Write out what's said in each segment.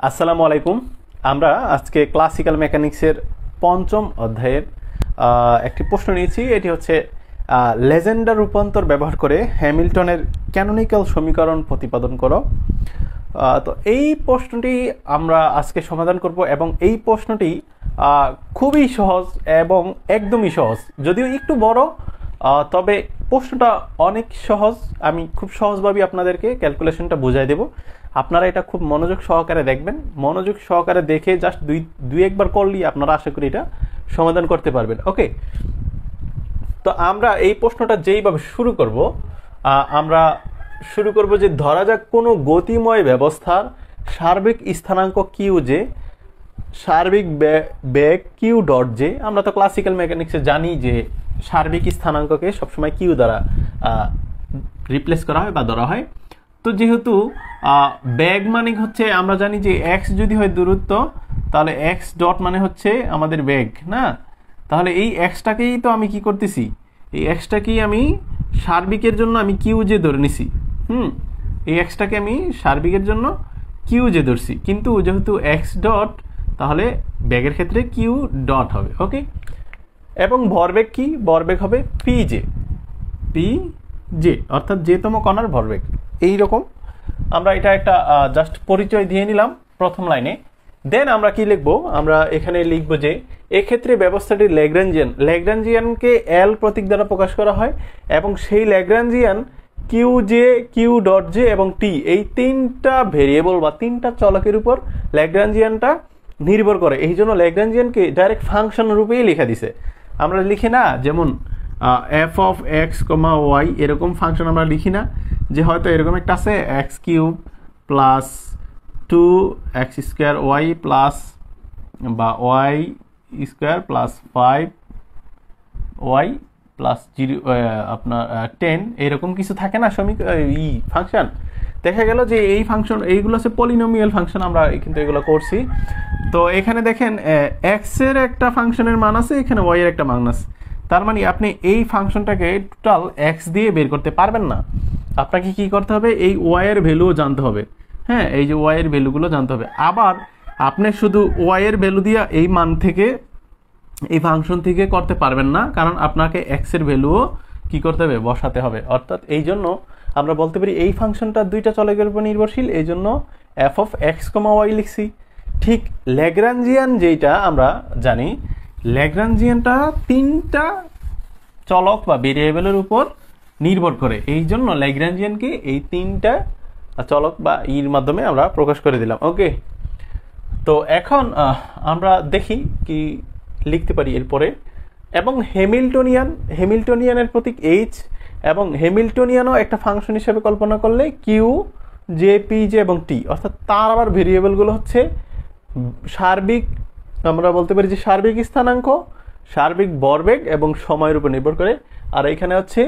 আসসালামু আলাইকুম। আমরা আজকে ক্লাসিক্যাল মেকানিক্সের পঞ্চম অধ্যায়ের একটি প্রশ্ন নিয়েছি। এটি হচ্ছে লেজেন্ডার রূপান্তর ব্যবহার করে হ্যামিল্টনের ক্যানোনিক্যাল সমীকরণ প্রতিপাদন করো। তো এই প্রশ্নটি আমরা আজকে সমাধান করব এবং এই প্রশ্নটি খুবই সহজ এবং একদমই সহজ, যদিও একটু বড়, তবে প্রশ্নটা অনেক সহজ। আমি খুব সহজভাবে আপনাদেরকে ক্যালকুলেশনটা বুঝাই দেব। আপনারা এটা খুব মনোযোগ সহকারে দেখবেন। মনোযোগ সহকারে দেখে জাস্ট দুই একবার করলেই আপনারা আশা করি এটা সমাধান করতে পারবেন। ওকে, তো আমরা এই প্রশ্নটা যেইভাবে শুরু করব, আমরা শুরু করব যে ধরা যাক কোনো গতিময় ব্যবস্থার সার্বিক স্থানাঙ্ক কিউ জে, সার্বিক বেগ কিউ ডট জে। আমরা তো ক্লাসিক্যাল মেকানিক্সে জানি যে সার্বিক স্থানাঙ্ককে সবসময় কিউ দ্বারা রিপ্লেস করা হয় বা ধরা হয়। তো যেহেতু বেগ মানে হচ্ছে, আমরা জানি যে এক্স যদি হয় দূরত্ব, তাহলে এক্স ডট মানে হচ্ছে আমাদের বেগ, না? তাহলে এই এক্সটাকেই তো আমি কি করতেছি, এই এক্সটাকেই আমি সার্বিকের জন্য আমি কিউ জে ধরে নিছি। এই এক্সটাকে আমি সার্বিকের জন্য কিউ জে ধরছি, কিন্তু যেহেতু এক্স ডট, তাহলে বেগের ক্ষেত্রে কিউ ডট হবে। ওকে, এবং ভরবেগ কি? ভরবেগ হবে পি জে, অর্থাৎ যেতম কণার ভরবেগ। এইরকম আমরা এটা একটা জাস্ট পরিচয় দিয়ে নিলাম প্রথম লাইনে। দেন আমরা কি লিখবো? আমরা এখানে লিখবো যে এক্ষেত্রে ব্যবস্থাটি ল্যাগ্রাঞ্জিয়ানকে এল প্রতীক দ্বারা প্রকাশ করা হয় এবং সেই Lagrangian q j, q dot j এবং টি, এই তিনটা ভেরিয়েবল বা তিনটা চলকের উপর ল্যাগ্রাঞ্জিয়ানটা নির্ভর করে। এই জন্য ল্যাগ্রাঞ্জিয়ানকে ডাইরেক্ট ফাংশন রূপেই লিখে দিছে। আমরা লিখি না যেমন F of x comma y, এরকম ফাংশন আমরা লিখি না যে হয়তো এরকম একটা আছে x cube plus 2x square y plus বা y square plus 5y plus 0 আপনার 10, এরকম কিছু থাকে না ফাংশন। দেখা গেল যে এই ফাংশন, এইগুলো হচ্ছে পলিনোমিয়াল ফাংশন, আমরা কিন্তু এগুলো করছি। তো এখানে দেখেন এক্স এর একটা ফাংশনের মান আছে, এখানে ওয়াই এর একটা মান আছে। তার মানে আপনি এই ফাংশনটাকে টোটাল এক্স দিয়ে বের করতে পারবেন না। আপনাকে কি করতে হবে? এই ওয়াই এর ভ্যালুও জানতে হবে। হ্যাঁ, এই যে ওয়াই এর ভ্যালুগুলো জানতে হবে। আবার আপনি শুধু ওয়াই এর ভ্যালু দিয়ে এই মান থেকে, এই ফাংশন থেকে করতে পারবেন না, কারণ আপনাকে এক্স এর ভ্যালুও কি করতে হবে? বসাতে হবে। অর্থাৎ এই জন্য আমরা বলতে পারি এই ফাংশনটা দুইটা চলকের উপর নির্ভরশীল, এই জন্য f of x comma y লিখছি। ঠিক ল্যাগ্রাঞ্জিয়ান যেটা আমরা জানি, ল্যাগ্রাঞ্জিয়ানটা তিনটা চলক বা ভেরিয়েবলের উপর নির্ভর করে। এই জন্য ল্যাগ্রাঞ্জিয়ানকে এই তিনটা চলক বা ইর মাধ্যমে আমরা প্রকাশ করে দিলাম। ওকে, তো এখন আমরা দেখি কি লিখতে পারি এরপরে। এবং হ্যামিল্টনিয়ানের প্রতীক এইচ, এবং হ্যামিল্টনিয়ানও একটা ফাংশন হিসেবে কল্পনা করলে কিউ জে, পি জে এবং টি, অর্থাৎ তার আবার ভেরিয়েবলগুলো হচ্ছে সার্বিক, আমরা বলতে পারি যে সার্বিক স্থানাঙ্ক, সার্বিক ভরবেগ এবং সময়ের উপর নির্ভর করে। আর এখানে হচ্ছে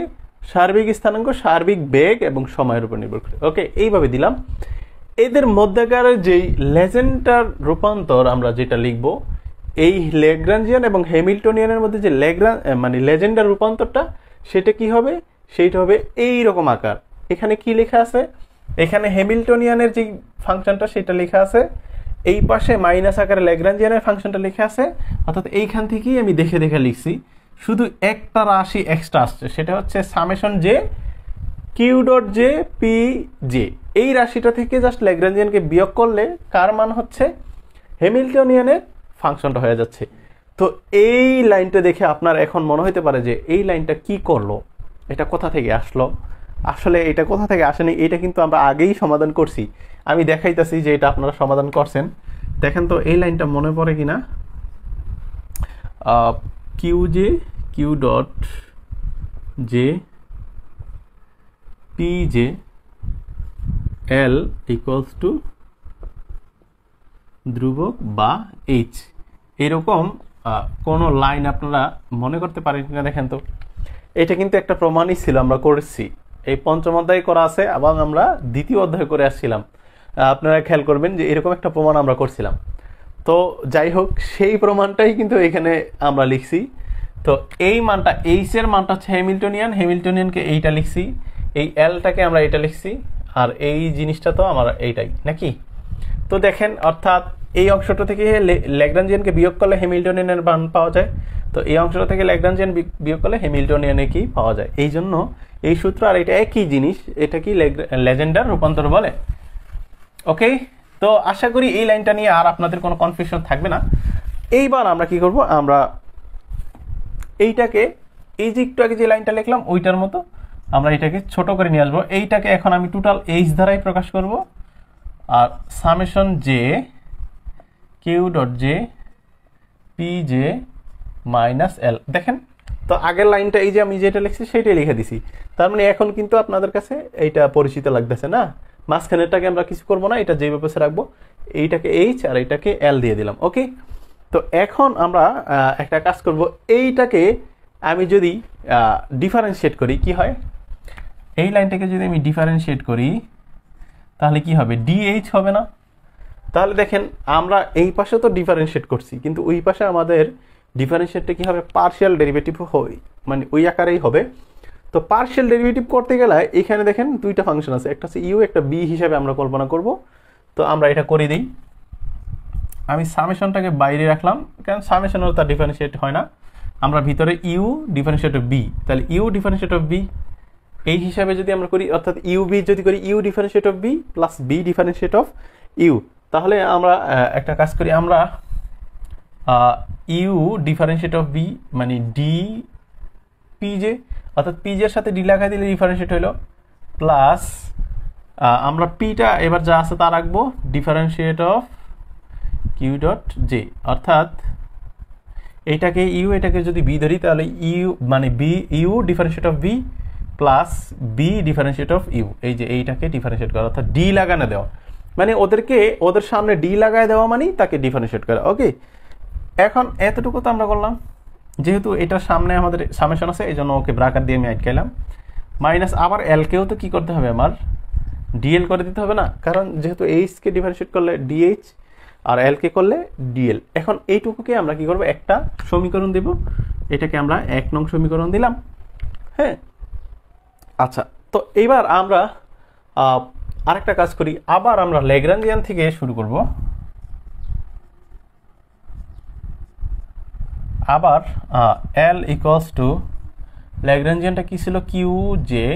সার্বিক স্থানাঙ্ক, সার্বিক বেগ এবং সময়ের উপর নির্ভর করে। ওকে, এইভাবে দিলাম। এদের মধ্যেকার যেই লেজেন্ডার রূপান্তর আমরা যেটা লিখব, এই ল্যাগ্রাঞ্জিয়ান এবং হ্যামিল্টনিয়ানের মধ্যে যে লেজেন্ডার রূপান্তরটা, সেটা কি হবে? সেইটা হবে এই রকম আকার। এখানে কি লেখা আছে? এখানে হ্যামিল্টনিয়ানের যে ফাংশনটা সেটা লেখা আছে, এই পাশে মাইনাস আকারে ল্যাগ্রাঞ্জিয়ানের ফাংশনটা লেখা আছে। অর্থাৎ এইখান থেকেই আমি দেখে দেখে লিখছি। শুধু একটা রাশি এক্সট্রা আসছে, সেটা হচ্ছে summation j q dot j p j. এই রাশিটা থেকে জাস্ট ল্যাগ্রাঞ্জিয়ানকে বিয়োগ করলে কার মান হচ্ছে? হ্যামিল্টনিয়ানের ফাংশনটা হয়ে যাচ্ছে। তো এই লাইনটা দেখে আপনার এখন মনে হতে পারে যে এই লাইনটা কি করলো, এটা কোথা থেকে আসলো? আসলে এটা কোথা থেকে আসেনি, এটা কিন্তু আমরা আগেই সমাধান করছি। আমি দেখাইতেছি যে এটা আপনারা সমাধান করছেন। দেখেন তো এই লাইনটা মনে পড়ে কিনা। Q j, q dot j, p j, l equals to ধ্রুবক বা এইচ, এরকম কোনো লাইন আপনারা মনে করতে পারেন কিনা দেখেন তো। এটা কিন্তু একটা প্রমাণই ছিল, আমরা করেছি, এই পঞ্চম অধ্যায়ে করা আছে এবং আমরা দ্বিতীয় অধ্যায়ে করে আসছিলাম। আপনারা খেয়াল করবেন যে এরকম একটা প্রমাণ আমরা করছিলাম। তো যাই হোক, সেই প্রমাণটাই কিন্তু এখানে আমরা লিখছি। তো এই মানটা, এইচ এর মানটা হচ্ছে হ্যামিল্টনিয়ানকে এইটা লিখছি, এই এলটাকে আমরা এটা লিখছি, আর এই জিনিসটা তো আমার এইটাই নাকি। তো দেখেন অর্থাৎ এই অংশটা থেকে ল্যাগ্রাঞ্জিয়ানকে বিয়োগ করলে হ্যামিল্টনিয়ানের মান পাওয়া যায়। তো এই অংশটা থেকে ল্যাগ্রাঞ্জিয়ান বিয়োগ করলে হ্যামিল্টনিয়ানে কি পাওয়া যায়। এই জন্য এই সূত্র আর এটা একই জিনিস, এটা কি লেজেন্ডার রূপান্তর বলে। ওকে, তো আশা করি এই লাইনটা নিয়ে আর আপনাদের কোনো কনফিউশন থাকবে না। এইবার আমরা কি করব, আমরা এইটাকে এই যে একটু আগে যে লাইনটা লিখলাম ওইটার মতো আমরা এটাকে ছোট করে নিয়ে আসবো। এইটাকে এখন আমি টোটাল এইচ দ্বারাই প্রকাশ করব, আর summation j q dot j p j minus L. দেখেন তো আগের লাইনটা এই যে আমি যেটা লিখছি সেইটাই লিখে দিছি, তার মানে এখন কিন্তু আপনাদের কাছে এইটা পরিচিত লাগতেছে না। মাঝখানেরটাকে আমরা কিছু করবো না, এটা যেভাবে রাখবো, এইটাকে এইচ আর এইটাকে এল দিয়ে দিলাম। ওকে, তো এখন আমরা একটা কাজ করব, এইটাকে আমি যদি ডিফারেন্সিয়েট করি কি হয়, এই লাইনটাকে যদি আমি ডিফারেন্সিয়েট করি তাহলে কি হবে, ডিএইচ হবে না। তাহলে দেখেন আমরা এই পাশে তো ডিফারেন্সিয়েট করছি, কিন্তু ওই পাশে আমাদের ডিফারেন্সিয়েটটা কি হবে, পার্শিয়াল ডেরিভেটিভ হয়, মানে ওই আকারেই হবে। তো পার্শিয়াল ডেরিভেটিভ করতে গেলে এখানে দেখেন দুইটা ফাংশন আছে, একটা হচ্ছে ইউ, একটা বি হিসাবে আমরা কল্পনা করব। তো আমরা এটা করে দিই, আমি সামেশনটাকে বাইরে রাখলাম, কারণ সামেশনেরও তার ডিফারেন্সিয়েট হয় না। আমরা ভিতরে ইউ ডিফারেন্সিয়েট অফ বি, তাহলে ইউ ডিফারেন্সিয়েট অফ বি এই হিসাবে যদি আমরা করি, অর্থাৎ ইউ বি যদি করি u differentiate of v plus v differentiate of u, তাহলে আমরা একটা কাজ করি, আমরা ইউ ডিফারেন্সিয়েট অফ বি মানে ডি পিজে, অর্থাৎ পিজের সাথে ডি লাগাই দিলে ডিফারেন্সিয়েট হইল, প্লাস আমরা পিটা এবার যা আছে তা রাখবো, differentiate of q dot j, অর্থাৎ এইটাকে ইউ এটাকে যদি বি ধরি তাহলে ইউ মানে v u differentiate of v plus v differentiate of u, এই যে এইটাকে ডিফারেন্সিয়েট করা, অর্থাৎ ডি লাগানো দেওয়া, মানে ওদেরকে ওদের সামনে ডি লাগায় দেওয়া মানেই তাকে ডিফারেন্সিয়েট করা। ওকে, এখন এতটুকু তো আমরা করলাম, যেহেতু এটার সামনে আমাদের সামেশন আছে এই জন্য ওকে ব্রাকেট দিয়ে আমি আটকাইলাম, মাইনাস আবার এলকেও তো কী করতে হবে, আমার ডিএল করে দিতে হবে না, কারণ যেহেতু এইচকে ডিফারেন্সিয়েট করলে ডিএইচ আর এলকে করলে ডিএল। এখন এইটুকুকে আমরা কি করব, একটা সমীকরণ দেব, এটাকে আমরা 1 নং সমীকরণ দিলাম। হ্যাঁ, আচ্ছা, তো এইবার আমরা আরেকটা কাজ করি, আবার আমরা ল্যাগ্রাঞ্জিয়ান থেকে শুরু করব। আবার এল ইকুয়ালস টু ল্যাগ্রাঞ্জিয়ানটা কি ছিল, কিউ জে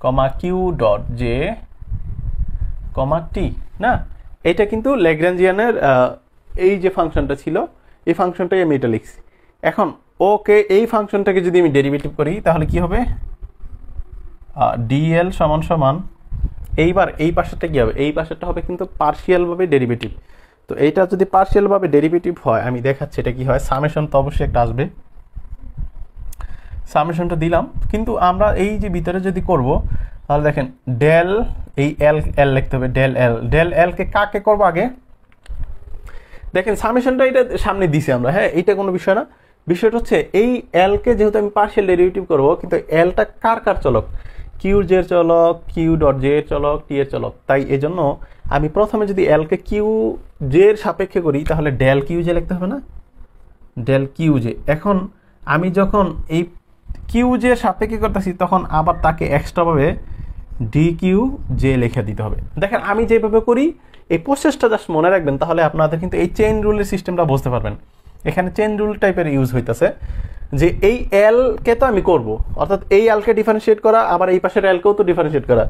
কমা কিউ ডট জে কমা টি না, এটা কিন্তু ল্যাগ্রাঞ্জিয়ানের এই যে ফাংশনটা ছিল এই ফাংশনটাই আমি এটা লিখছি। এখন ওকে এই ফাংশনটাকে যদি আমি ডেরিভেটিভ করি তাহলে কি হবে, ডিএল সমান সমান, এইবার এই পাশেরটা কি হবে, এই পাশেরটা হবে কিন্তু পার্শিয়ালভাবে ডেরিভেটিভ। তো এইটা যদি পার্শিয়ালভাবে ডেরিভেটিভ হয় আমি দেখাচ্ছি এটা কি হয়, সামেশন তো অবশ্যই একটা আসবে, সামেশনটা দিলাম, কিন্তু আমরা এই যে ভিতরে যদি করব তাহলে দেখেন ডেল এই এল এল লিখতে হবে, ডেল এলকে কাকে করবো আগে, দেখেন সামেশনটা এটা সামনে দিছি আমরা, হ্যাঁ এইটা কোনো বিষয় না, বিষয়টা হচ্ছে এই এলকে যেহেতু আমি পার্শিয়াল ডেরিভেটিভ করবো, কিন্তু এলটা কার কার চলক, কিউ জে এর চলক, কিউ ডট জে এর চলক, টি এর চলক, তাই এই জন্য আমি প্রথমে যদি এলকে কিউ জে এর সাপেক্ষে করি তাহলে ডেল কিউ জে লিখতে হবে না, ডেল কিউ জে। এখন আমি যখন এই কিউ জে সাপেক্ষে করতেছি তখন আবার তাকে এক্সট্রাভাবে ডি কিউ জে লিখে দিতে হবে। দেখেন আমি যেভাবে করি এই প্রসেসটা জাস্ট মনে রাখবেন, তাহলে আপনাদের কিন্তু এই চেইন রুলের সিস্টেমটা বুঝতে পারবেন। এখানে চেইন রুল টাইপের ইউজ হইতেছে, যে এই এলকে তো আমি করব, অর্থাৎ এই এলকে ডিফারেন্সিয়েট করা, আবার এই পাশের এলকেও তো ডিফারেন্সিয়েট করা।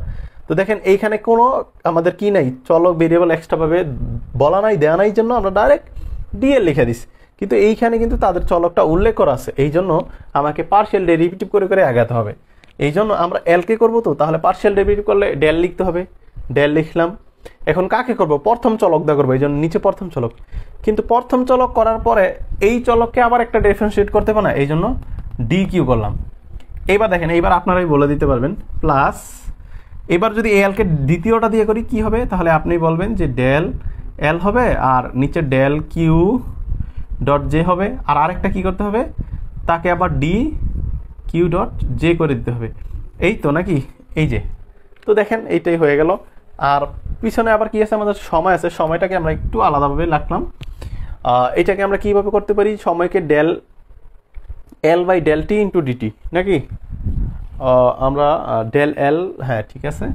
তো দেখেন এইখানে কোনো আমাদের কি নাই, চলক ভেরিয়েবল এক্সট্রাভাবে বলা নাই, দেওয়া নাই, জন্য আমরা ডাইরেক্ট ডিএল লিখে দিছি, কিন্তু এইখানে কিন্তু তাদের চলকটা উল্লেখ করা আছে, এই জন্য আমাকে পার্শিয়াল ডেরিভেটিভ করে করে আগাতে হবে। এই জন্য আমরা এলকে করবো, তো তাহলে পার্শিয়াল ডেরিভেটিভ করলে ডেল লিখতে হবে, ডেল লিখলাম। এখন কাকে করব, প্রথম চলক দা করবো, এই জন্য নিচে প্রথম চলক, কিন্তু প্রথম চলক করার পরে এই চলককে আবার একটা ডিফারেন্সিয়েট করতে হবে না, এই জন্য ডি কিউ করলাম। এইবার দেখেন এইবার আপনারাই বলে দিতে পারবেন, প্লাস এবার যদি এলকে দ্বিতীয়টা দিয়ে করি কি হবে, তাহলে আপনি বলবেন যে ডেল এল হবে আর নিচে ডেল কিউ ডট জে হবে, আর আরেকটা কি করতে হবে, তাকে আবার ডি কিউ ডট জে করে দিতে হবে, এই তো নাকি, এই যে। তো দেখেন এইটাই হয়ে গেল। আর পিছনে আবার কি আছে, আমাদের সময় আছে, সময়টাকে আমরা একটু আলাদাভাবে রাখলাম। এটাকে আমরা কিভাবে করতে পারি, সময়কে del L by del t into d t নাকি, আমরা ডেল এল, হ্যাঁ ঠিক আছে,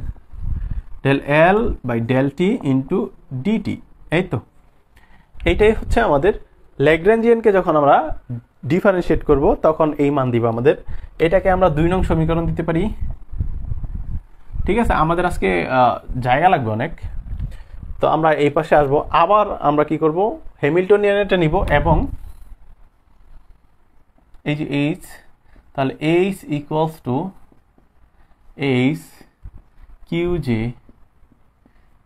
del L by del t into d t. এই তো এইটাই হচ্ছে আমাদের ল্যাগ্রাঞ্জিয়ানকে যখন আমরা ডিফারেন্সিয়েট করব তখন এই মান দিব আমাদের। এটাকে আমরা 2 নং সমীকরণ দিতে পারি। ঠিক আছে, আমাদের আজকে জায়গা লাগবে অনেক, তো আমরা এই পাশে আসবো। আবার আমরা কি করব, হ্যামিল্টনিয়ানটা নিব এবং এই যে এইচ, তাহলে H equals to H q j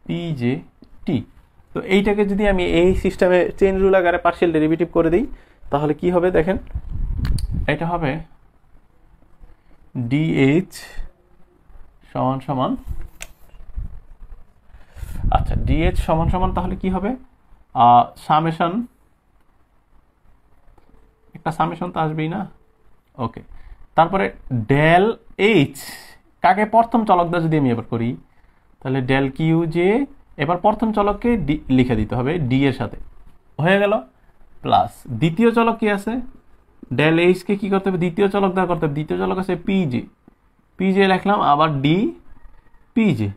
p j t. তো এইটাকে যদি আমি এই সিস্টেমে চেইন রুল আকারে পার্শিয়াল ডেরিভেটিভ করে দিই তাহলে কি হবে দেখেন, এটা হবে ডিএইচ সমান সমান, আচ্ছা ডিএইচ সমান সমান তাহলে কি হবে, সামেশন, একটা সামেশন তো আসবেই না, ওকে। তারপরে ডেল এইচ কাকে প্রথম চলকটা যদি আমি এবার করি তাহলে ডেল কিউ জে, এবার প্রথম চলককে ডি লিখে দিতে হবে ডি এর সাথে, হয়ে গেল। প্লাস দ্বিতীয় চলক কি আছে, ডেল এইচকে কি করতে হবে, দ্বিতীয় চলক দ্বারা করতে হবে, দ্বিতীয় চলক আছে পিজে, পিজে লিখলাম, আবার ডি পিজে,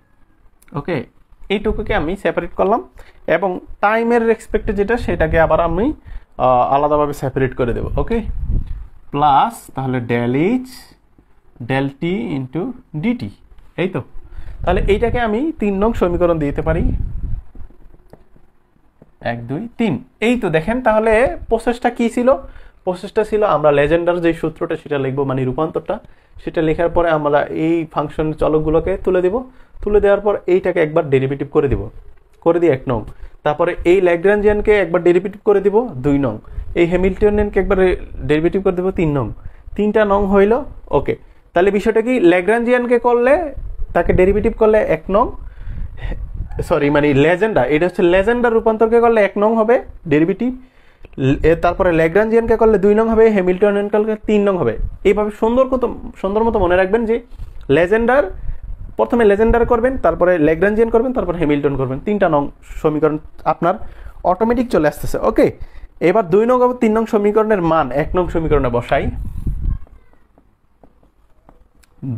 ওকে। এইটুকুকে আমি সেপারেট করলাম এবং টাইমের রেসপেক্টে যেটা সেটাকে আবার আমি আলাদাভাবে সেপারেট করে দেব, ওকে। প্লাস তাহলে del H del t into d t, এই তো। তাহলে এইটাকে আমি 3 নং সমীকরণ দিতে পারি, 1 2 3। এই তো দেখেন, তাহলে প্রসেসটা কি ছিল, প্রসেসটা ছিল আমরা লেজেন্ডার যে সূত্রটা সেটা লিখবো, মানে রূপান্তরটা, সেটা লেখার পরে আমরা এই ফাংশন চলকগুলোকে তুলে দিব, তুলে দেওয়ার পর এইটাকে একবার ডেরিভেটিভ করে দিব, করে দিই 1 নং। তারপরে এই ল্যাগ্রাঞ্জিয়ানকে একবার ডেরিভেটিভ করে দিব 2 নং, এই হ্যামিল্টনিয়ানকে একবার ডেরিভেটিভ করে দেব 3 নং, 3টা নং হইল, ওকে। তাহলে বিষয়টা কি, ল্যাগ্রাঞ্জিয়ানকে করলে তাকে ডেরিভেটিভ করলে 1 নং, সরি মানে লেজেন্ডার, এটা হচ্ছে লেজেন্ডার রূপান্তরকে করলে 1 নং হবে ডেরিভেটিভ, তারপরে ল্যাগ্রাঞ্জিয়ানকে করলে 2 নং হবে, হ্যামিল্টনিয়ানকে করলে 3 নং হবে। এইভাবে সুন্দর মতো মনে রাখবেন যে লেজেন্ডার, প্রথমে লেজেন্ডার করবেন, তারপরে ল্যাগ্রাঞ্জিয়ান করবেন, তারপর হ্যামিল্টন করবেন, 3টা নং সমীকরণ আপনার অটোমেটিক চলে আসতেছে, ওকে। এবার 2 নং এবং 3 নং সমীকরণের মান 1 নং সমীকরণে বসাই।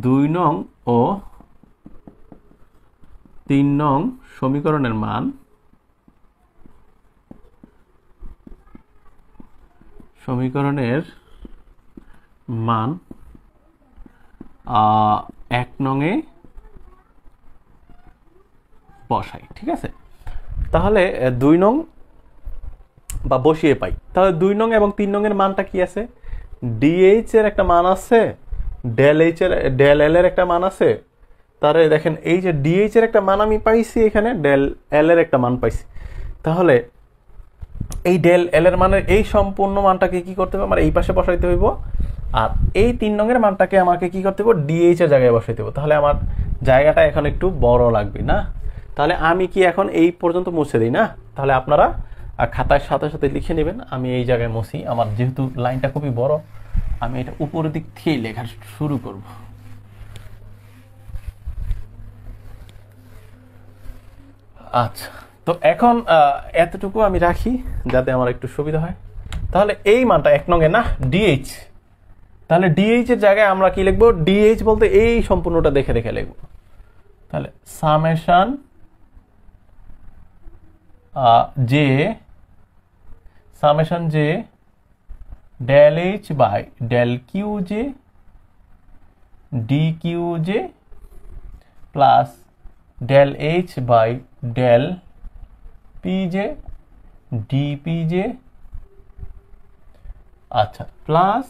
2 নং ও 3 নং সমীকরণের মান মান 1 নংয়ে বসাই, ঠিক আছে। তাহলে 2 নং বা বসিয়ে পাই, তাহলে 2 নং এবং 3 নং এর মানটা কি আছে, ডিএইচ এর একটা মান আছে, ডেল এল এর একটা মান আছে, তাহলে দেখেন এই যে ডিএইচ এর একটা মান আমি পাইছি, এখানে ডেল এল এর একটা মান পাইছি। তাহলে এই ডেল এল এর মানের এই সম্পূর্ণ মানটাকে কি করতে হবে, আমার এই পাশে বসাইতে হইব, আর এই 3 নং এর মানটাকে আমাকে কি করতে হবে, ডিএইচ এর জায়গায় বসাইতে হবে। তাহলে আমার জায়গাটা এখন একটু বড় লাগবে না, তাহলে আমি কি এখন এই পর্যন্ত মুছে দিই না, তাহলে আপনারা খাতার সাথে সাথে লিখে নেবেন। আমি এই জায়গায় মুছি, আমার যেহেতু লাইনটা খুবই বড়, আমি এটা উপরের দিক থেকে লেখা শুরু করব। আচ্ছা, তো এখন এতটুকু আমি রাখি যাতে আমার একটু সুবিধা হয়। তাহলে এই মানটা 1 নং এ না, ডিএইচ, তাহলে ডিএইচ এর জায়গায় আমরা কি লিখবো, ডিএইচ বলতে এই সম্পূর্ণটা দেখে দেখে লিখবো। তাহলে summation j del H by del q j d q j plus del H by del p j d p j, আচ্ছা, plus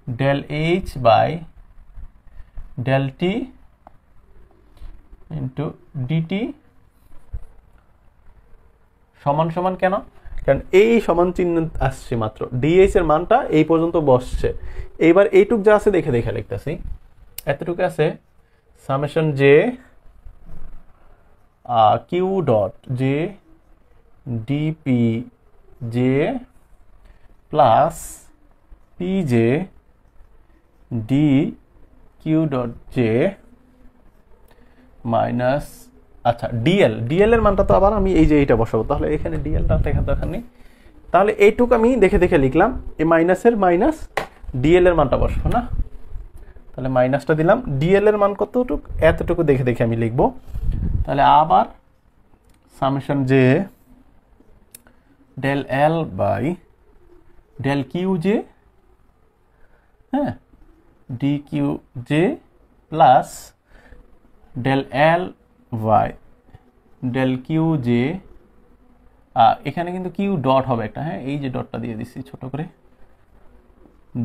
del H by del t into dt সমান সমান, কেন, কারণ এই সমান চিহ্ন আসছে মাত্র, ডিএইচ এর মানটা এই পর্যন্ত বসছে। এইবার এইটুক যা আছে দেখে দেখে লিখতেছি, এতটুকু আছে summation j q dot j d p j plus p j d q dot j minus, আচ্ছা ডিএল এর মানটা তো আবার আমি এই যে এইটা বসাবো, তাহলে এখানে ডিএলটা দেখার দরকার নেই। তাহলে এইটুকু আমি দেখে দেখে লিখলাম, এই মাইনাসের মাইনাস ডিএল এর মানটা বসাবো না, তাহলে মাইনাসটা দিলাম। ডিএল এর মান কতটুকু, এতটুকু দেখে দেখে আমি লিখব। তাহলে আবার summation j del L by del q j, হ্যাঁ, d q j plus del L by del q j, এখানে কিন্তু কিউ ডট হবে একটা, হ্যাঁ, এই যে ডটটা দিয়ে দিচ্ছি ছোট করে,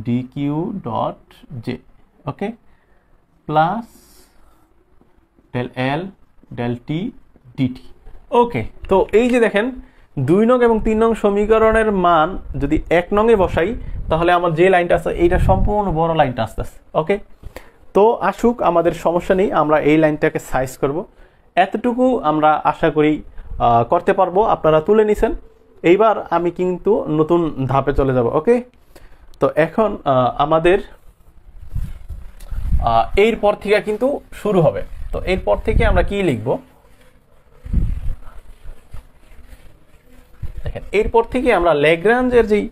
d q dot j, okay, plus del L del t DT. Okay, তো এই যে দেখেন 2 নং এবং 3 নং সমীকরণের মান যদি 1 নং এ বসাই তাহলে আমার যে লাইনটা আছে এইটা সম্পূর্ণ বড় লাইনটা আসতে আছে। ওকে, তো আসুক, আমাদের সমস্যা নেই, আমরা এই লাইনটাকে সাইজ করব। এতটুকু আমরা আশা করি করতে পারবো। আপনারা তুলে নিছেন। এইবার আমি কিন্তু নতুন ধাপে চলে যাব। ওকে, তো এখন আমাদের এরপর থেকে কিন্তু শুরু হবে। তো এরপর থেকে আমরা কি লিখব দেখেন, এরপর থেকে আমরা ল্যাগ্রাঞ্জের যেই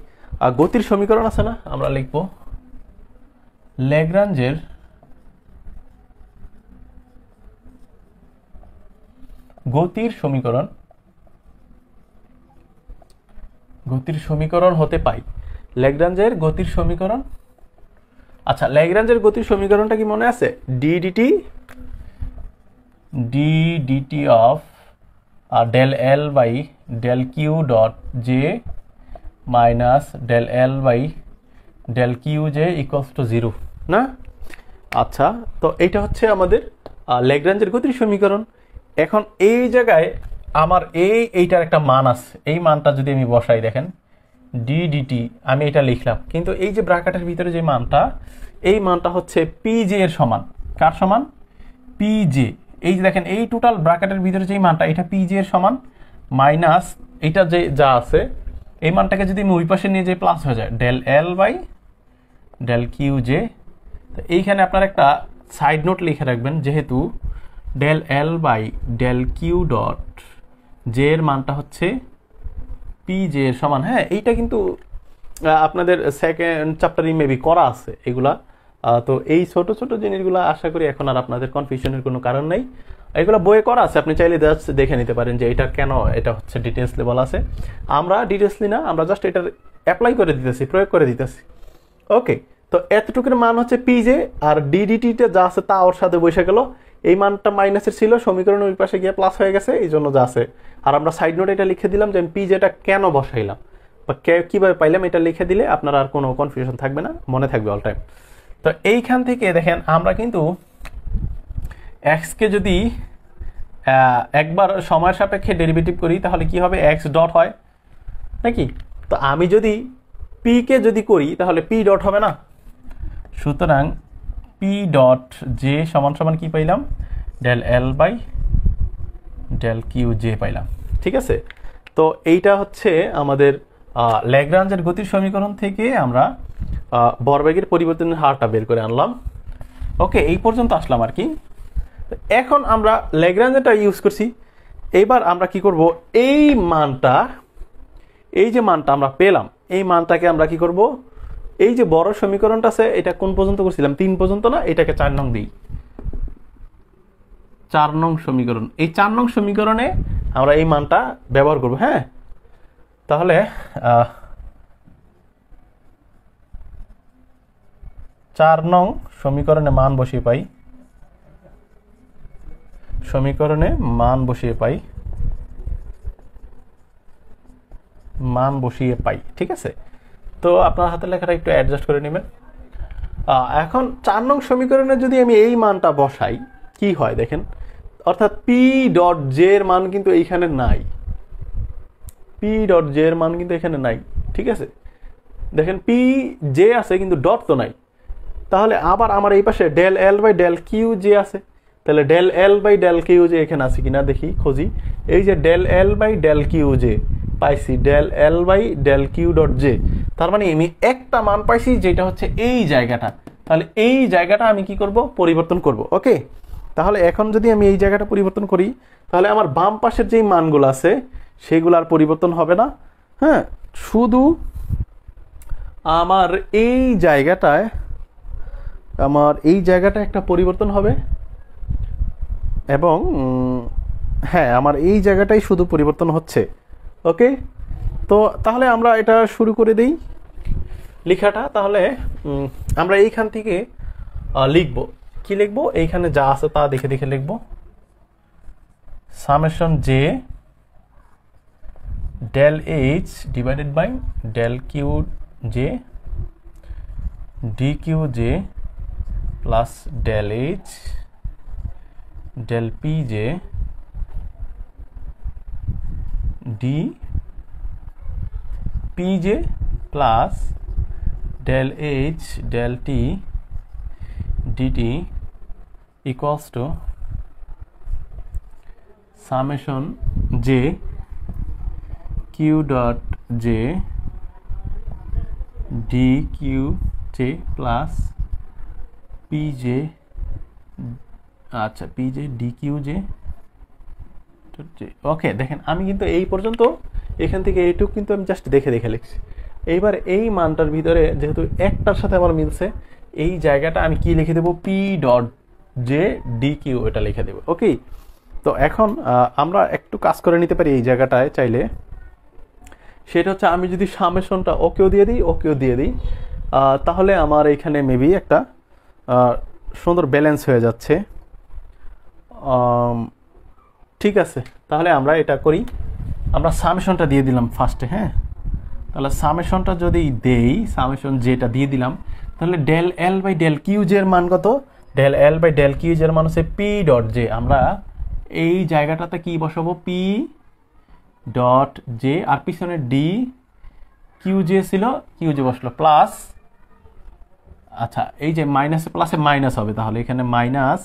গতির সমীকরণ আছে না, আমরা লিখব ল্যাগ্রাঞ্জের গতির সমীকরণ। গতির সমীকরণ হতে পাই ল্যাগ্রাঞ্জের গতির সমীকরণ। আচ্ছা, ল্যাগ্রাঞ্জের গতির সমীকরণটা কি মনে আছে? D d t of del L by del q dot j minus del L by del q j equals to 0 না? আচ্ছা, তো এইটা হচ্ছে আমাদের ল্যাগ্রাঞ্জের গতির সমীকরণ। এখন এই জায়গায় আমার এইটার একটা মান আছে, এই মানটা যদি আমি বসাই, দেখেন ডি ডিটি আমি এটা লিখলাম, কিন্তু এই যে ব্র্যাকেটের ভিতরে যে মানটা, এই মানটা হচ্ছে পি জে এর সমান। কার সমান? P j. এই যে দেখেন এই টোটাল ব্র্যাকেটের ভিতরে যে মানটা, এটা পি জে এর সমান মাইনাস এটা যে যা আছে এই মানটাকে যদি আমি ওই পাশে নিয়ে যাই প্লাস হয়ে যায় del L by del q j. তো এইখানে আপনার একটা সাইড নোট লিখে রাখবেন, যেহেতু del L by del q dot j এর মানটা হচ্ছে পি জে এর সমান। হ্যাঁ, এইটা কিন্তু আপনাদের সেকেন্ড চ্যাপ্টারে মেবি করা আছে এগুলা। তো এই ছোট ছোট জিনিসগুলো আশা করি এখন আর আপনাদের কনফিউশনের কোনো কারণ নাই। এগুলো বইয়ে করা আছে, আপনি চাইলে জাস্ট দেখে নিতে পারেন যে এটা কেন, এটা হচ্ছে ডিটেলস লেভেল আছে। আমরা ডিটেলসলি না, আমরা জাস্ট এটার অ্যাপ্লাই করে দিতেছি, প্রয়োগ করে দিতেছি। ওকে, তো এতটুকুর মান হচ্ছে পি জে, আর ডিডিটিতে যা আছে তা ওর সাথে বসে গেল। এই মানটা মাইনাসের ছিল, সমীকরণ ওই পাশে গিয়ে প্লাস হয়ে গেছে, এই জন্য যা আছে। আর আমরা সাইড নোটে এটা লিখে দিলাম যে আমি পি জেটা কেন বসাইলাম বা কিভাবে পাইলাম, এটা লিখে দিলে আপনার আর কোনো কনফিউশন থাকবে না, মনে থাকবে অল টাইম। তো এইখান থেকে দেখেন আমরা কিন্তু এক্সকে যদি একবার সময়ের সাপেক্ষে ডেরিভেটিভ করি তাহলে কি হবে, এক্স ডট হয় নাকি? তো আমি যদি পি কে যদি করি তাহলে পি ডট হবে না। সুতরাং পি ডট জে সমান সমান কি পাইলাম, del L by del q j পাইলাম। ঠিক আছে, তো এইটা হচ্ছে আমাদের ল্যাগ্রাঞ্জের গতির সমীকরণ থেকে আমরা ভরবেগের পরিবর্তনের হারটা বের করে আনলাম। ওকে, এই পর্যন্ত আসলাম আর কি। এখন আমরা ল্যাগ্রাঞ্জটা ইউজ করছি। এইবার আমরা কি করব, এই মানটা, এই যে মানটা আমরা পেলাম, এই মানটাকে আমরা কি করব, এই যে বড় সমীকরণটা আছে এটা কোন পর্যন্ত করছিলাম, 3 পর্যন্ত না, এটাকে 4 নং দিই। 4 নং সমীকরণ, এই 4 নং সমীকরণে আমরা এই মানটা ব্যবহার করব। হ্যাঁ, তাহলে 4 নং সমীকরণে মান বসিয়ে পাই, সমীকরণে মান বসিয়ে পাই। ঠিক আছে, তো আপনার হাতের লেখাটা একটু অ্যাডজাস্ট করে নেবেন। এখন 4 নং সমীকরণে যদি আমি এই মানটা বসাই কি হয় দেখেন, অর্থাৎ পি ডট জে এর মান কিন্তু এইখানে নাই, পি ডট জে এর মান কিন্তু এখানে নাই। ঠিক আছে, দেখেন পি জে আছে কিন্তু ডট তো নাই। তাহলে আবার আমার এই পাশে del L by del q j আছে, তাহলে del L by del q j এখানে আছে কিনা দেখি, খুঁজি। এই যে del L by del q j পাইছি, del L by del q dot j, তার মানে আমি একটা মান পাইছি যেটা হচ্ছে এই জায়গাটা। তাহলে এই জায়গাটা আমি কি করব, পরিবর্তন করব। ওকে, তাহলে এখন যদি আমি এই জায়গাটা পরিবর্তন করি তাহলে আমার বাম পাশের যেই মানগুলো আছে সেগুলো আর পরিবর্তন হবে না। হ্যাঁ, শুধু আমার এই জায়গাটায় আমার এই জায়গাটা একটা পরিবর্তন হবে এবং হ্যাঁ আমার এই জায়গাটাই শুধু পরিবর্তন হচ্ছে। ওকে, তো তাহলে আমরা এটা শুরু করে দিই লেখাটা। তাহলে আমরা এইখান থেকে লিখব, কি লিখব, এইখানে যা আছে তা দেখে দেখে লিখব। Summation J del h divided by del q j dq j plus del h del p j d p j plus del h del t dt equals to summation j q dot j dq j plus pj আচ্ছা pj dq j। ওকে, দেখেন আমি কিন্তু এই পর্যন্ত এখান থেকে এইটুকু কিন্তু আমি জাস্ট দেখে দেখে লিখছি। এইবার এই মানটার ভিতরে যেহেতু একটার সাথে আমার মিলছে, এই জায়গাটা আমি কি লিখে দেবো, p ডট জে ডিকিউ এটা লিখে দেবো। ওকে, তো এখন আমরা একটু কাজ করে নিতে পারি এই জায়গাটায় চাইলে। সেটা হচ্ছে আমি যদি সামেশনটা ওকেও দিয়ে দিই তাহলে আমার এখানে মেবি একটা সুন্দর ব্যালেন্স হয়ে যাচ্ছে। ঠিক আছে, তাহলে আমরা এটা করি, আমরা সামেশনটা দিয়ে দিলাম ফার্স্টে। হ্যাঁ, তাহলে সামেশনটা যদি দেই, সামেশন যেটা দিয়ে দিলাম, তাহলে del L by del q জের মান কত, del L by del q জের মান হচ্ছে পি ডট জে। আমরা এই জায়গাটাতে কি বসাবো, পি ডট জে, আর পিছনে ডি কিউ জে ছিল, কিউ জে বসলো প্লাস, আচ্ছা এই যে মাইনাসে প্লাসে মাইনাস হবে, তাহলে এখানে মাইনাস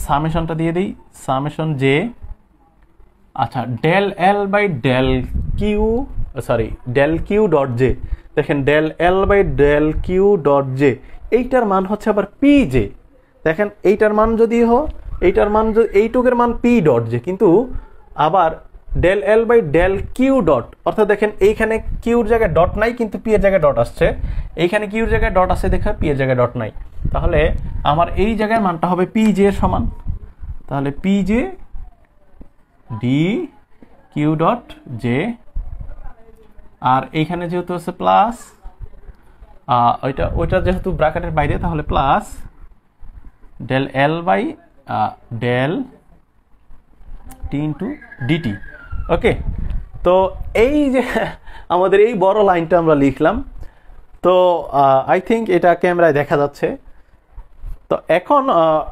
সামেশনটা দিয়ে দিই, সামেশন জে, আচ্ছা del L by del q, sorry del q dot j. দেখেন del L by del q dot j, এইটার মান হচ্ছে আবার পি জে। দেখেন এইটার মান যদি এইটার মান এইটুকের মান পি ডট জে, কিন্তু আবার del L by del q dot, অর্থাৎ দেখেন এইখানে কিউর জায়গায় ডট নাই কিন্তু পি এর জায়গায় ডট আসছে, এইখানে কিউর জায়গায় ডট আছে দেখে পি এর জায়গায় ডট নাই, তাহলে আমার এই জায়গায় মানটা হবে পি জে এর সমান। তাহলে p j d q dot j, আর এইখানে যেহেতু আছে প্লাস, ওইটা যেহেতু ব্র্যাকেটের বাইরে, তাহলে plus del L by del t into dt. Okay, তো এই যে আমাদের এই বড় লাইনটা আমরা লিখলাম, তো আই থিঙ্ক এটা ক্যামেরায় দেখা যাচ্ছে। তো এখন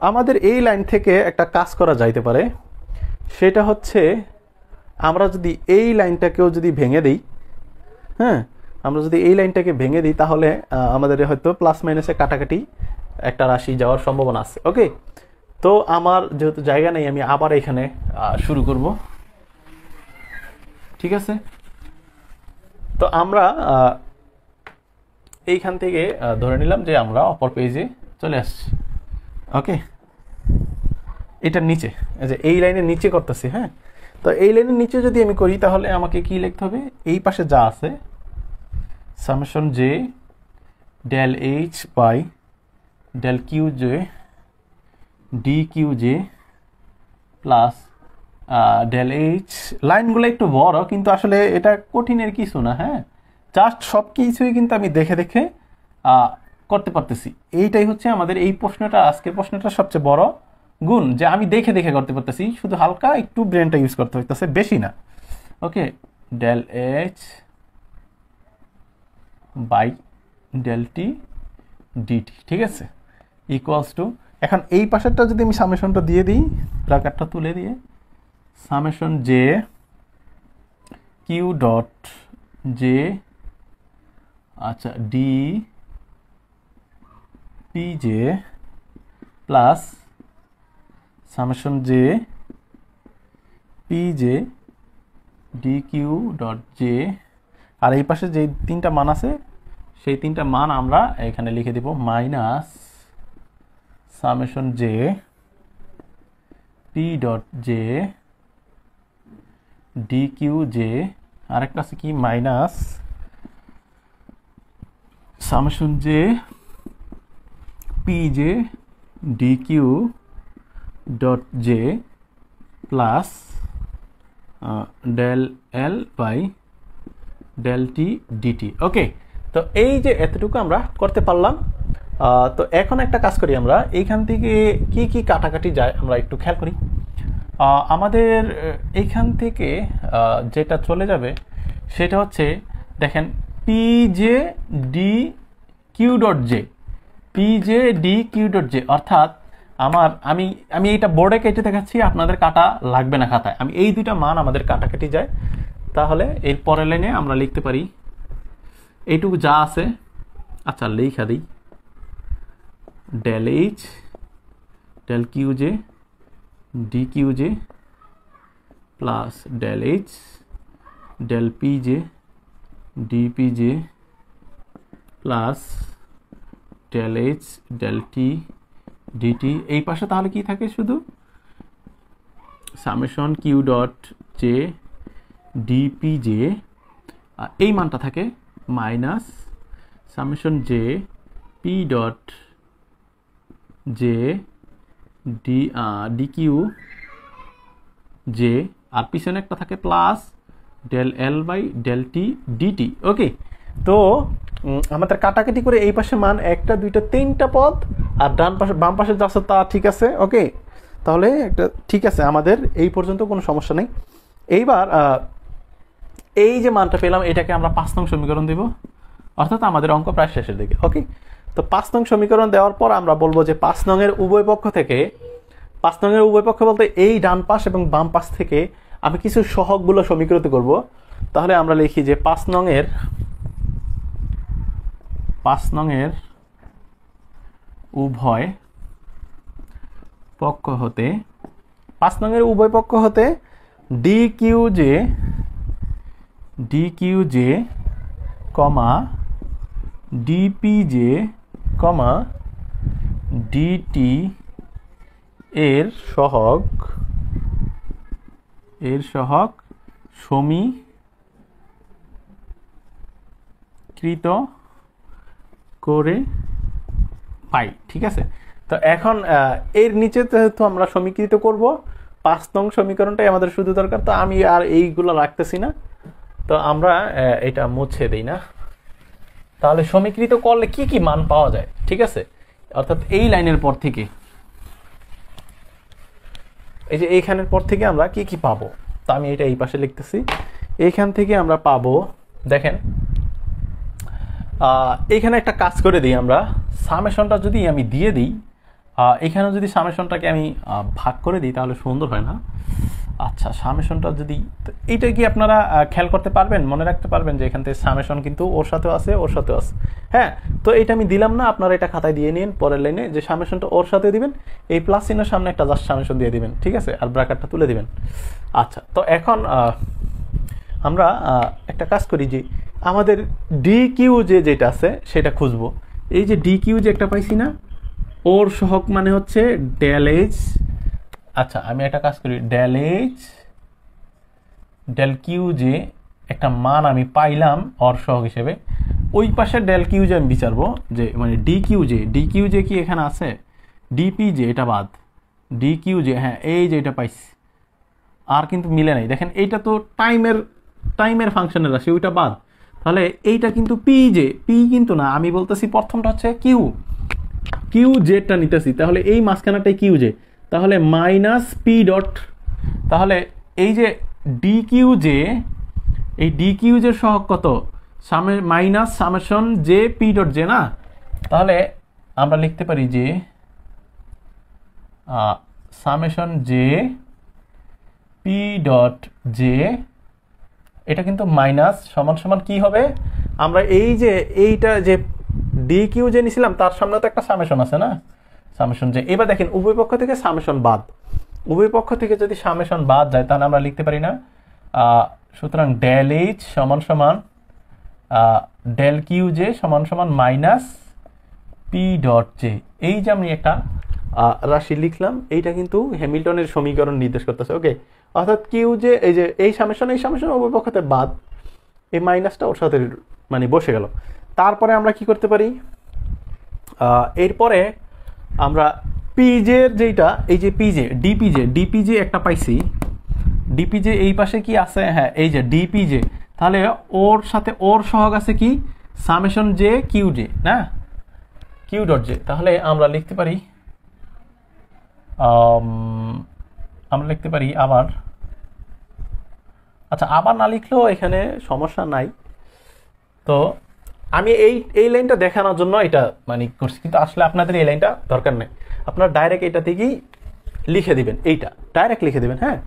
আমাদের এই লাইন থেকে একটা কাজ করা যাইতে পারে, সেটা হচ্ছে আমরা যদি এই লাইনটাকেও যদি ভেঙে দিই, হ্যাঁ আমরা যদি এই লাইনটাকে ভেঙে দিই, তাহলে আমাদের হয়তো প্লাস মাইনাসে কাটাকাটি একটা রাশি যাওয়ার সম্ভাবনা আছে। ওকে, তো আমার যেহেতু জায়গা নেই, আমি আবার এখানে শুরু করব। ঠিক আছে, তো আমরা এইখান থেকে ধরে নিলাম যে আমরা অপর পেজে চলে আসছি। ওকে, এটার নিচে, এই লাইনের নিচে করতেছি। হ্যাঁ, তো এই লাইনের নিচে যদি আমি করি, তাহলে আমাকে কি লিখতে হবে, এই পাশে যা আছে summation j del H by del q j d q j plus del h. লাইনগুলো একটু বড়, কিন্তু আসলে এটা কঠিনের কিছু না। হ্যাঁ, জাস্ট সব কিছুই কিন্তু আমি দেখে দেখে করতে পারতেছি। এইটাই হচ্ছে আমাদের এই প্রশ্নটা, আজকের প্রশ্নটা সবচেয়ে বড় গুণ, যে আমি দেখে দেখে করতে পারতেছি, শুধু হালকা একটু ব্রেনটা ইউজ করতে হইতেছে, বেশি না। Okay, del H by del t dt, ঠিক আছে, ইকুয়ালস টু, এখন এই পাশেরটা যদি আমি সামেশনটা দিয়ে দিই, ব্র্যাকেটটা তুলে দিয়ে, summation j q dot j, আচ্ছা d p j plus summation j p j d q dot j, আর এই পাশে যে তিনটা মান আছে সেই তিনটা মান আমরা এখানে লিখে দিব, minus summation j p dot j d q j, আরেকটা আছে কি minus summation j p j d q dot j plus del L by del t DT. Okay, তো এই যে এতটুকু আমরা করতে পারলাম। তো এখন একটা কাজ করি, আমরা এইখান থেকে কি কি কাটাকাটি যায় আমরা একটু খেয়াল করি। আমাদের এইখান থেকে যেটা চলে যাবে সেটা হচ্ছে, দেখেন p j d q dot j, p j d q dot j, অর্থাৎ আমি এইটা বোর্ডে কেটে দেখাচ্ছি, আপনাদের কাটা লাগবে না খাতায়। আমি এই দুইটা মান আমাদের কাটাকাটি যায়, তাহলে এর পরের লাইনে আমরা লিখতে পারি এইটুকু যা আছে। আচ্ছা, লেখা দিই del H del q j d q j plus del H del p j d p j plus del H del t d t. এই পাশে তাহলে কি থাকে, শুধু summation q dot j d p j, এই মানটা থাকে minus summation j p dot j d q j, আর পিছনে একটা থাকে plus del L by del t DT. Okay, তো আমাদের কাটাকাটি করে এই পাশে মান একটা দুইটা তিনটা পদ, আর ডান পাশে বাম পাশে যা আছে তা ঠিক আছে। ওকে, তাহলে একটা ঠিক আছে, আমাদের এই পর্যন্ত কোনো সমস্যা নেই। এইবার এই যে মানটা পেলাম এটাকে আমরা 5 নং সমীকরণ দেব, অর্থাৎ আমাদের অঙ্ক প্রায় শেষের দিকে। ওকে, তো 5 নং সমীকরণ দেওয়ার পর আমরা বলবো যে 5 নং এর উভয় পক্ষ থেকে, 5 নং এর উভয় পক্ষ বলতে এই ডান পাশ এবং বাম পাশ থেকে আমি কিছু সহগগুলো সমীকৃত করব। তাহলে আমরা লিখি যে 5 নং এর উভয় পক্ষ হতে, 5 নং এর উভয় পক্ষ হতে ডি কিউ জে কমা ডিপি জে কমা ডিটি এর সহগ সমীকৃত করে পাই। ঠিক আছে, তো এখন এর নিচে যেহেতু আমরা সমীকৃত করব, 5 নং সমীকরণটাই আমাদের শুধু দরকার। তো আমি আর এইগুলো রাখতেছি না, তো আমরা এটা মুছে দিই না। তাহলে সমীকৃত করলে কি কি মান পাওয়া যায়, ঠিক আছে, অর্থাৎ এই লাইনের পর থেকে, এই যে এইখানের পর থেকে আমরা কি কি পাবো, তো আমি এটা এই পাশে লিখতেছি। এইখান থেকে আমরা পাবো, দেখেন এখানে একটা কাজ করে দিই আমরা, সামেশনটা যদি আমি দিয়ে দিই, এখানে যদি সামেশনটাকে আমি ভাগ করে দিই তাহলে সুন্দর হয় না। আচ্ছা, সামেশনটা যদি, এইটা কি আপনারা খেয়াল করতে পারবেন, মনে রাখতে পারবেন যে এখান থেকে সামেশন কিন্তু ওর সাথেও আছে ওর সাথেও আছে। হ্যাঁ, তো এটা আমি দিলাম না, আপনারা এটা খাতায় দিয়ে নিন পরের লাইনে, যে সামেশনটা ওর সাথে দিবেন, এই প্লাস চিহ্নের সামনে একটা জাস্ট সামেশন দিয়ে দিবেন, ঠিক আছে, আর ব্র্যাকেটটা তুলে দিবেন। আচ্ছা, তো এখন আমরা একটা কাজ করি যে আমাদের ডি কিউ যেটা আছে সেটা খুঁজবো। এই যে ডি কিউ যে একটা পাইছি না, ওর সহগ মানে হচ্ছে ডেল এইচ। আচ্ছা, আমি একটা কাজ করি, ডেল এইচ ডেল কিউ যে একটা মান আমি পাইলাম ওর সহগ হিসেবে, ওই পাশে ডেল কিউ যে আমি বিচারবো, যে মানে ডি কিউ যে কি এখানে আছে, ডিপি যে এটা বাদ, ডি কিউ যে, হ্যাঁ এই যে এটা পাইছি, আর কিন্তু মিলে নাই। দেখেন এইটা তো টাইমের ফাংশনের রাশি, ওইটা বাদ, তাহলে এইটা কিন্তু পি কিন্তু না, আমি বলতেছি প্রথমটা হচ্ছে কিউ জেডটা নিতেছি, তাহলে এই মাঝখানাটাই কিউ জে, তাহলে মাইনাস পি ডট, তাহলে এই যে ডি কিউ জে, এই ডি কিউ জের সহগ কত, minus summation j p dot J না, তাহলে আমরা লিখতে পারি যে summation j p dot J, এটা কিন্তু মাইনাস সমান সমান কি হবে, আমরা এই যে এইটা যে ডি কিউ যে নিছিলাম তার সামনে তো একটা সামেশন আছে না, সামেশন যে, এবার দেখেন উভয় পক্ষ থেকে সামেশন বাদ, উভয় পক্ষ থেকে যদি সামেশন বাদ যায় তাহলে আমরা লিখতে পারি না, সুতরাং ডেল এইচ সমান সমান ডেল কিউ জে সমান সমান মাইনাস পি ডট জে। এই যে আমি একটা রাশি লিখলাম, এইটা কিন্তু হ্যামিল্টনের সমীকরণ নির্দেশ করতেছে। ওকে, অর্থাৎ কিউ যে এই যে এই সামেশন উভয় পক্ষতে বাদ, এই মাইনাসটা ওর সাথে মানে বসে গেল। তারপরে আমরা কি করতে পারি, এরপরে আমরা পিজের যেটা এই যে ডিপিজে একটা পাইছি। ডিপিজে এই পাশে কি আছে, হ্যাঁ এই যে ডিপিজে, তাহলে ওর সাথে ওর সহগ আছে কি সামেশন জে কিউ জে না, কিউ ডট জে। তাহলে আমরা লিখতে পারি আবার, আচ্ছা আবার না লিখলেও এখানে সমস্যা নাই। তো আমি এই লাইনটা দেখানোর জন্য এটা মানে করছি, কিন্তু আসলে আপনাদের এই লাইনটা দরকার নেই, আপনারা ডাইরেক্ট এটা থেকেই লিখে দিবেন, এইটা ডাইরেক্ট লিখে দিবেন। হ্যাঁ,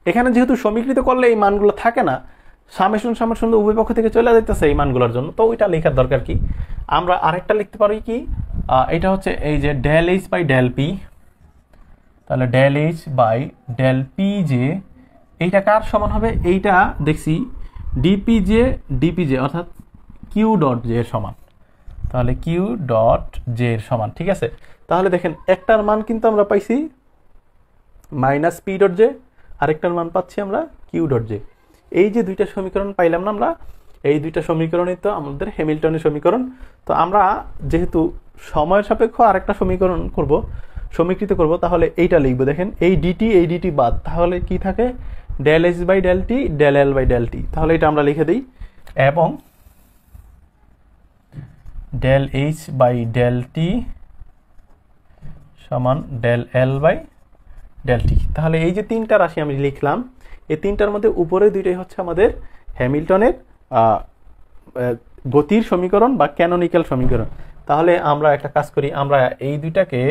এখানে যেহেতু সমীকৃত করলে এই মানগুলো থাকে না, সামেশন উভয় পক্ষ থেকে চলে যেতেছে এই মানগুলোর জন্য, তো ওইটা লেখার দরকার কি। আমরা আরেকটা লিখতে পারি কি, এটা হচ্ছে এই যে del H by del p, তাহলে del H by del p যে এইটা কার সমান হবে, এইটা দেখছি ডিপিজে অর্থাৎ কিউ ডট জে এর সমান, তাহলে কিউ ডট জে এর সমান। ঠিক আছে, তাহলে দেখেন একটার মান কিন্তু আমরা পাইছি মাইনাস পি ডট জে, আরেকটার মান পাচ্ছি আমরা কিউ ডট জে। এই যে দুইটা সমীকরণ পাইলাম না আমরা, এই দুইটা সমীকরণই তো আমাদের হ্যামিল্টনের সমীকরণ। তো আমরা যেহেতু সময়ের সাপেক্ষ আরেকটা সমীকরণ সমীকৃত করব, তাহলে এইটা লিখবো। দেখেন এই ডিটি বাদ, তাহলে কি থাকে del H by del t del L by del t, তাহলে এটা আমরা লিখে দিই, এবং del H by del t সমান del L by del t. তাহলে এই যে তিনটা রাশি আমি লিখলাম, এই তিনটার মধ্যে উপরে দুইটাই হচ্ছে আমাদের হ্যামিল্টনের গতির সমীকরণ বা ক্যানোনিক্যাল সমীকরণ। তাহলে আমরা একটা কাজ করি, আমরা এই দুইটাকে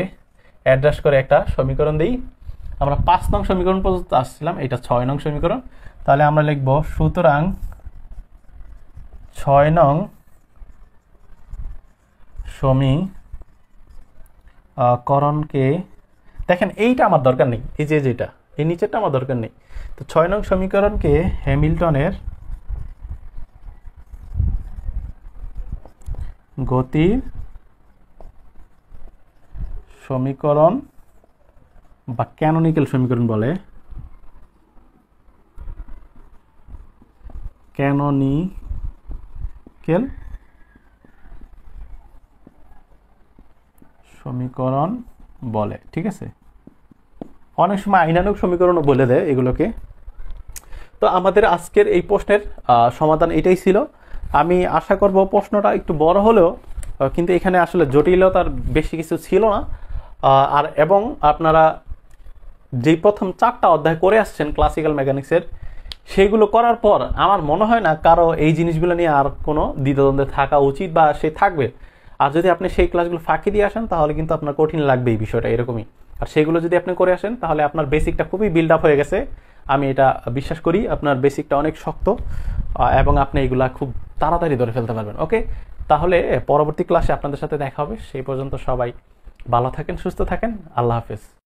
অ্যাডজাস্ট করে একটা সমীকরণ দিই। আমরা 5 নং সমীকরণ পর্যন্ত আসছিলাম, এটা 6 নং সমীকরণ। তাহলে আমরা লিখব সুতরাং 6 নং সমীকরণকে, দেখেন এইটা আমার দরকার নেই, এই যে যেটা এই নিচেরটা আমার দরকার নেই। তো 6 নং সমীকরণকে হ্যামিল্টনের গতির সমীকরণ বা ক্যানোনিক্যাল সমীকরণ বলে, ক্যানোনিক্যাল সমীকরণ বলে। ঠিক আছে, অনেক সময় আইনানুগ সমীকরণও বলে দেয় এগুলোকে। তো আমাদের আজকের এই প্রশ্নের সমাধান এটাই ছিল। আমি আশা করব প্রশ্নটা একটু বড় হলেও কিন্তু এখানে আসলে জটিলতার বেশি কিছু ছিল না। আর এবং আপনারা যেই প্রথম 4টা অধ্যায় করে আসছেন ক্লাসিক্যাল মেকানিক্সের, সেগুলো করার পর আমার মনে হয় না কারো এই জিনিসগুলো নিয়ে আর কোনো দ্বিধাদ্বন্দ্বে থাকা উচিত বা সে থাকবে। আর যদি আপনি সেই ক্লাসগুলো ফাঁকি দিয়ে আসেন তাহলে কিন্তু আপনার কঠিন লাগবে এই বিষয়টা এরকমই। আর সেগুলো যদি আপনি করে আসেন তাহলে আপনার বেসিকটা খুবই বিল্ড আপ হয়ে গেছে, আমি এটা বিশ্বাস করি। আপনার বেসিকটা অনেক শক্ত এবং আপনি এগুলা খুব তাড়াতাড়ি ধরে ফেলতে পারবেন। ওকে, তাহলে পরবর্তী ক্লাসে আপনাদের সাথে দেখা হবে। সেই পর্যন্ত সবাই ভালো থাকেন, সুস্থ থাকেন, আল্লাহ হাফেজ।